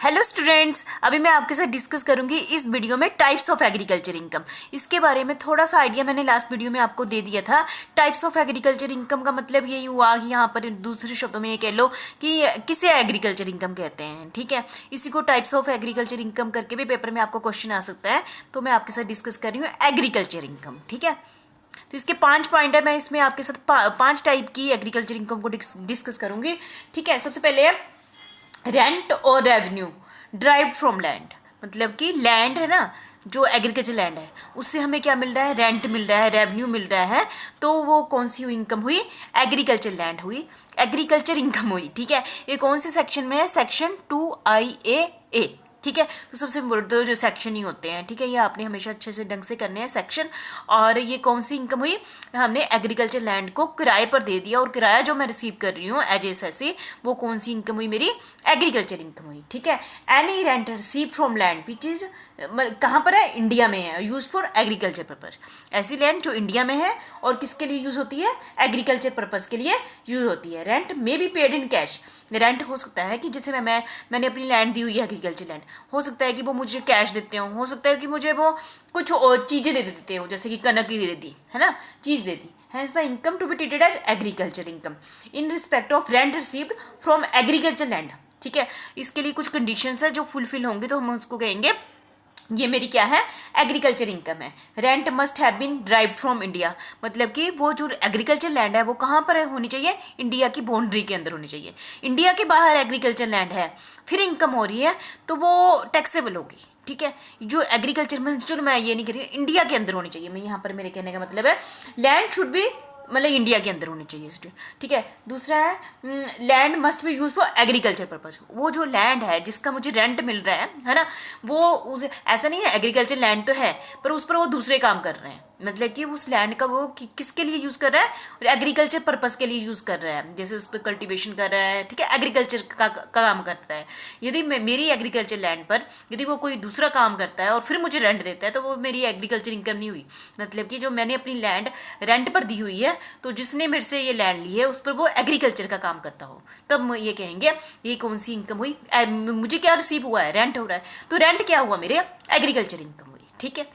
Hello students, अभी मैं आपके साथ डिस्कस करूंगी इस वीडियो में टाइप्स ऑफ एग्रीकल्चर इनकम। इसके बारे में थोड़ा सा आइडिया मैंने लास्ट वीडियो में आपको दे दिया था। टाइप्स ऑफ एग्रीकल्चर इनकम का मतलब यही हुआ कि यहाँ पर दूसरे शब्दों में ये कह लो कि किसे एग्रीकल्चर इनकम कहते हैं। ठीक है, इसी को टाइप्स ऑफ एग्रीकल्चर इनकम करके भी पेपर में आपको क्वेश्चन आ सकता है। तो मैं आपके साथ डिस्कस कर रही हूँ एग्रीकल्चर इनकम। ठीक है, तो इसके 5 पॉइंट है। मैं इसमें आपके साथ 5 टाइप की एग्रीकल्चर इनकम को डिस्कस करूंगी। ठीक है, सबसे पहले है रेंट और रेवेन्यू ड्राइव्ड फ्रॉम लैंड। मतलब कि लैंड है ना, जो एग्रीकल्चर लैंड है उससे हमें क्या मिल रहा है, रेंट मिल रहा है, रेवेन्यू मिल रहा है। तो वो कौन सी इनकम हुई, एग्रीकल्चर लैंड हुई, एग्रीकल्चर इनकम हुई। ठीक है, ये कौन से सेक्शन में है, सेक्शन 2IA। ठीक है, तो सबसे दो जो सेक्शन ही होते हैं। ठीक है, ये आपने हमेशा अच्छे से ढंग से करने हैं सेक्शन। और ये कौन सी इनकम हुई, हमने एग्रीकल्चर लैंड को किराए पर दे दिया और किराया जो मैं रिसीव कर रही हूँ एज एस, वो कौन सी इनकम हुई, मेरी एग्रीकल्चर इनकम हुई। ठीक है, any rent receive from land which is कहाँ पर है, इंडिया में है, यूज फॉर एग्रीकल्चर पर्पज। ऐसी लैंड जो इंडिया में है और किसके लिए यूज होती है, एग्रीकल्चर पर्पज के लिए यूज होती है। Rent may be paid in cash. Rent हो सकता है कि जैसे मैंने अपनी लैंड दी हुई है एग्रीकल्चर लैंड, हो सकता है कि वो मुझे कैश देते हो सकता है कि मुझे वो कुछ और चीज़ें दे देते हो, जैसे कि कनक ही दे दी है ना, चीज़ दे दी। Hence the income to be treated as agriculture income in respect of rent received from agriculture land. ठीक है, इसके लिए कुछ कंडीशंस है जो फुलफिल होंगे तो हम उसको कहेंगे ये मेरी क्या है, एग्रीकल्चर इनकम है। Rent must have been derived from India, मतलब कि वो जो एग्रीकल्चर लैंड है वो कहाँ पर होनी चाहिए, इंडिया की बाउंड्री के अंदर होनी चाहिए। इंडिया के बाहर एग्रीकल्चर लैंड है फिर इनकम हो रही है तो वो टैक्सेबल होगी। ठीक है, जो एग्रीकल्चर में, चलो मैं ये नहीं कह रही, इंडिया के अंदर होनी चाहिए। मैं यहाँ पर मेरे कहने का मतलब है लैंड शुड बी, मतलब इंडिया के अंदर होनी चाहिए। ठीक है, दूसरा है land must B use for agriculture purpose. वो जो लैंड है जिसका मुझे रेंट मिल रहा है ना, वो उस ऐसा नहीं है एग्रीकल्चर लैंड तो है पर उस पर वो दूसरे काम कर रहे हैं। मतलब कि उस लैंड का वो किसके लिए यूज़ कर रहा है, और एग्रीकल्चर पर्पज़ के लिए यूज़ कर रहा है, जैसे उस पर कल्टीवेशन कर रहा है। ठीक है, एग्रीकल्चर का काम करता है। यदि मेरी एग्रीकल्चर लैंड पर यदि वो कोई दूसरा काम करता है और फिर मुझे रेंट देता है तो वो मेरी एग्रीकल्चर इनकम नहीं हुई। मतलब कि जो मैंने अपनी लैंड रेंट पर दी हुई है तो जिसने मेरे से ये लैंड ली है उस पर वो एग्रीकल्चर का काम करता हो, तब ये कहेंगे ये कौन सी इनकम हुई। मुझे क्या रिसीव हुआ है, रेंट हो रहा है, तो रेंट क्या हुआ, मेरे एग्रीकल्चर इनकम हुई। ठीक है,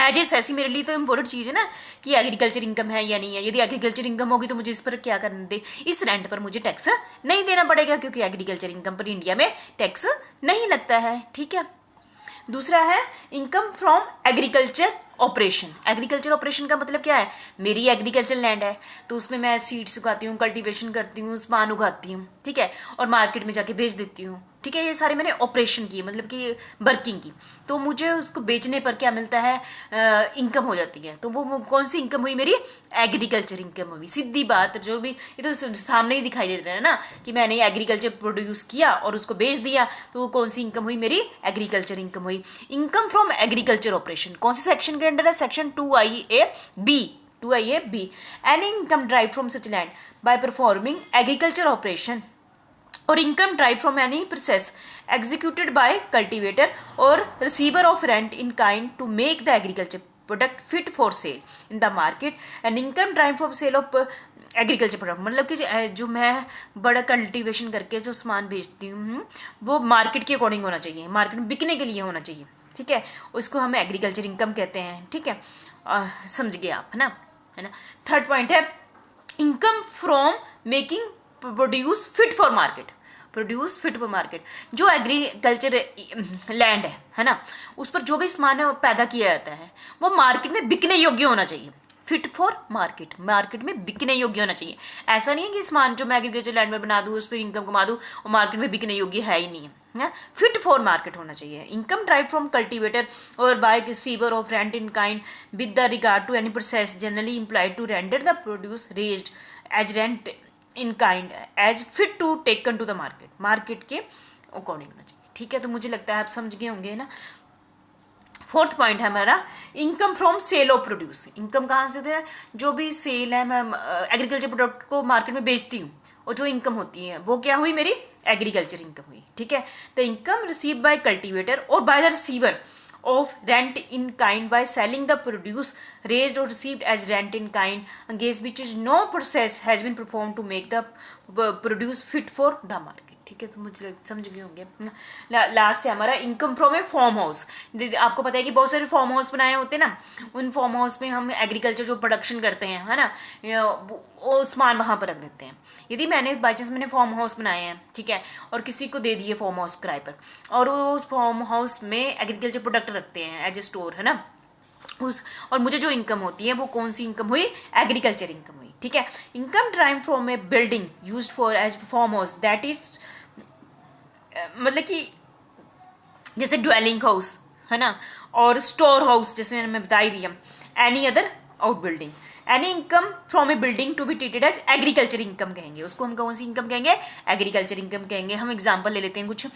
एज एस ऐसी मेरे लिए तो इंपॉर्टेंट चीज़ है ना कि एग्रीकल्चर इनकम है या नहीं है। यदि एग्रीकल्चर इनकम होगी तो मुझे इस पर क्या करने दे, इस रेंट पर मुझे टैक्स नहीं देना पड़ेगा क्योंकि एग्रीकल्चर इनकम पर इंडिया में टैक्स नहीं लगता है। ठीक है, दूसरा है income from agriculture operation. Agriculture operation का मतलब क्या है, मेरी एग्रीकल्चर लैंड है तो उसमें मैं सीड्स उगाती हूँ, कल्टीवेशन करती हूँ, सामान उगाती हूँ। ठीक है, और मार्केट में जाके बेच देती हूँ। ठीक है, ये सारे मैंने ऑपरेशन की, मतलब कि वर्किंग की, तो मुझे उसको बेचने पर क्या मिलता है, इनकम हो जाती है। तो वो कौन सी इनकम हुई, मेरी एग्रीकल्चर इनकम हुई। सीधी बात, जो भी ये तो सामने ही दिखाई दे रहा है ना कि मैंने एग्रीकल्चर प्रोड्यूस किया और उसको बेच दिया, तो वो कौन सी इनकम हुई, मेरी एग्रीकल्चर इनकम हुई। इनकम फ्रॉम एग्रीकल्चर ऑपरेशन कौन से सेक्शन के अंडर है, section 2IA B। Any income drive from such land by performing agriculture operation or income derived from any process executed by cultivator or receiver of rent in kind to make the agriculture product fit for sale in the market and income derived from sale of agriculture product. मतलब कि जो मैं बड़ा cultivation करके जो सामान बेचती हूँ वो मार्केट के अकॉर्डिंग होना चाहिए, मार्केट में बिकने के लिए होना चाहिए। ठीक है, उसको हम एग्रीकल्चर इनकम कहते हैं। ठीक है, समझ गए आप, है ना। थर्ड पॉइंट है income from making produce fit for market. Produce fit for market, जो एग्रीकल्चर लैंड है ना, उस पर जो भी सामान पैदा किया जाता है वो मार्केट में बिकने योग्य होना चाहिए। फिट फॉर मार्केट, मार्केट में बिकने योग्य होना चाहिए। ऐसा नहीं है कि सामान जो मैं एग्रीकल्चर लैंड में बना दूँ उस पर इनकम कमा दूँ और मार्केट में बिकने योग्य है ही नहीं है। फिट फॉर मार्केट होना चाहिए। इनकम ड्राइव फ्रॉम कल्टीवेटर और by receiver of rent in kind with the regard to any process generally employed to render the produce raised as rent in kind as fit to taken to the market, market के according होना चाहिए। ठीक है, तो मुझे लगता है आप समझ गए होंगे ना। फोर्थ पॉइंट है हमारा income from sale of produce. Income कहाँ से होती है, जो भी सेल है, मैं एग्रीकल्चर प्रोडक्ट को मार्केट में बेचती हूँ और जो इनकम होती है वो क्या हुई, मेरी एग्रीकल्चर इनकम हुई। ठीक है, the income receive by cultivator और by the receiver of rent in kind by selling the produce raised or received as rent in kind against which is no process has been performed to make the produce fit for the market। ठीक है, तो मुझे समझ गए होंगे। Last है हमारा income from a farm house. आपको पता है कि बहुत सारे फार्म हाउस बनाए होते हैं ना, उन फार्म हाउस में हम एग्रीकल्चर जो प्रोडक्शन करते हैं, है ना, वो सामान वहाँ पर रख देते हैं। यदि मैंने बाई चांस मैंने फार्म हाउस बनाए हैं, ठीक है, और किसी को दे दिए फार्म हाउस किराए पर, और वो उस फार्म हाउस में एग्रीकल्चर प्रोडक्ट रखते हैं एज ए स्टोर, है ना, और मुझे जो इनकम होती है वो कौन सी इनकम हुई? एग्रीकल्चर इनकम हुई, ठीक है। Income drive from a building used for as farm house, that is मतलब कि जैसे ड्वेलिंग हाउस, है ना, और स्टोर हाउस, जैसे मैं बता ही दिया। Any other out building, any income from a building to be treated as agriculture income कहेंगे, उसको हम कौन सी इनकम कहेंगे? एग्रीकल्चर इनकम कहेंगे। हम एग्जांपल ले लेते हैं कुछ,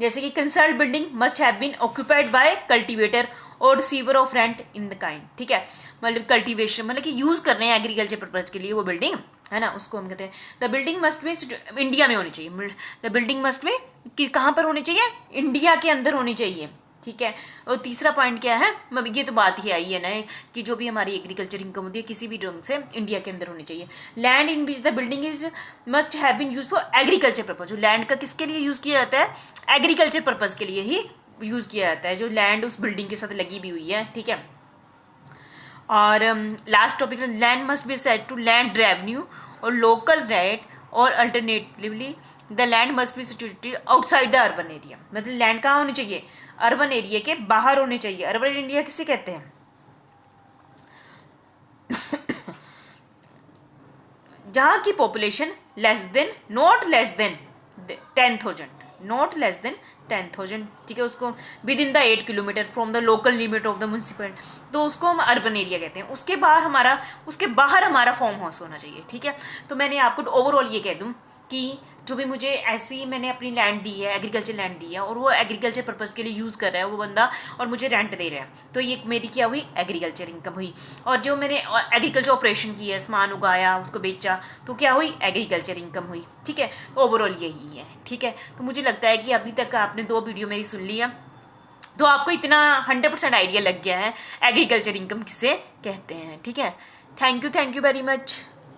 जैसे कि concern building must have been occupied by cultivator और receiver of rent in the kind, ठीक है, मतलब कल्टिवेशन मतलब कि यूज़ कर रहे हैं एग्रीकल्चर पर्पज के लिए वो बिल्डिंग, है ना, उसको हम कहते हैं। The building must be India में होनी चाहिए, द बिल्डिंग मस्ट बी कि कहाँ पर होनी चाहिए? इंडिया के अंदर होनी चाहिए, ठीक है। और तीसरा पॉइंट क्या है? ये तो बात ही आई है ना कि जो भी हमारी एग्रीकल्चर इनकम होती है किसी भी ढंग से इंडिया के अंदर होनी चाहिए। Land in which the building is must have been use for agriculture purpose, land का किसके लिए यूज़ किया जाता है? एग्रीकल्चर पर्पज़ के लिए ही यूज़ किया जाता है, जो लैंड उस बिल्डिंग के साथ लगी भी हुई है, ठीक है। और last topic, land must be set to land revenue और लोकल रेट, और alternatively the land must be situated outside the urban area, मतलब लैंड कहाँ होनी चाहिए? अर्बन एरिया के बाहर होने चाहिए। अर्बन एरिया किसे कहते हैं? जहाँ की population less than, not less than 10,000, not less than 10,000, ठीक है, उसको with in the 8 kilometre from the local limit of the municipal, तो उसको हम अर्बन एरिया कहते हैं। उसके बाहर हमारा फार्म हाउस होना चाहिए, ठीक है। तो मैंने आपको ओवरऑल ये कह दूँ कि जो भी मुझे ऐसी मैंने अपनी लैंड दी है, एग्रीकल्चर लैंड दी है, और वो एग्रीकल्चर पर्पज़ के लिए यूज़ कर रहा है वो बंदा, और मुझे रेंट दे रहा है, तो ये मेरी क्या हुई? एग्रीकल्चर इनकम हुई। और जो मैंने एग्रीकल्चर ऑपरेशन की है, सामान उगाया, उसको बेचा, तो क्या हुई? एग्रीकल्चर इनकम हुई, ठीक है। तो ओवरऑल यही है, ठीक है। तो मुझे लगता है कि अभी तक आपने 2 वीडियो मेरी सुन ली है, तो आपको इतना 100% आइडिया लग गया है एग्रीकल्चर इनकम किसे कहते हैं, ठीक है। Thank you very much.